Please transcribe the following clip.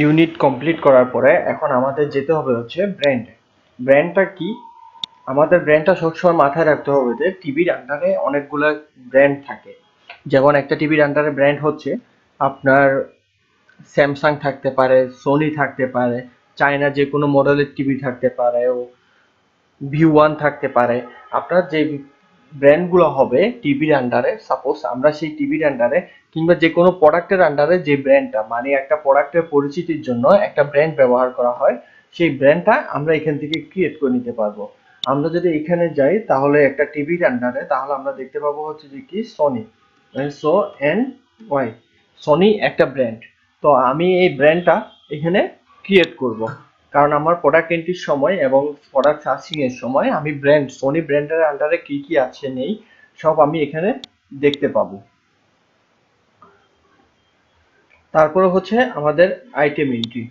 Unit complete করার পরে এখন আমাদের যেতে হবে হচ্ছে ব্র্যান্ড। ব্র্যান্ডটা কি? আমাদের ব্র্যান্ডটা সবসময় মাথায় রাখতে হবে যে টিভির আন্ডারে অনেকগুলো ব্র্যান্ড থাকে। যেমন একটা টিভির আন্ডারে ব্র্যান্ড হচ্ছে আপনার স্যামসাং থাকতে পারে, সোনি থাকতে পারে, চায়না যে কোনো মডেলের টিভি থাকতে পারে, ও V1 থাকতে পারে। আপনার যে ব্র্যান্ডগুলো হবে টিভির আন্ডারে, সাপোজ আমরা সেই টিভির আন্ডারে কিংবা যে কোনো প্রোডাক্টের আন্ডারে যে ব্র্যান্ডটা, মানে একটা প্রোডাক্টের পরিচিতির জন্য একটা ব্র্যান্ড ব্যবহার করা হয়, সেই ব্র্যান্ডটা আমরা এখান থেকে ক্রিয়েট করে নিতে পারবো। আমরা যদি এখানে যাই তাহলে একটা টিভির আন্ডারে, তাহলে আমরা দেখতে পাবো হচ্ছে যে কি Sony, S O N Y, Sony একটা ব্র্যান্ড। তো আমি এই ব্র্যান্ডটা এখানে ক্রিয়েট করব, কারণ আমার প্রোডাক্ট এন্ট্রির সময় এবং প্রোডাক্ট সার্চিং এর সময় আমি ব্র্যান্ড সোনি ব্র্যান্ডের আন্ডারে কি কি আছে নেই সব আমি এখানে দেখতে পাবো। তারপরে হচ্ছে আমাদের আইটেম এন্ট্রি।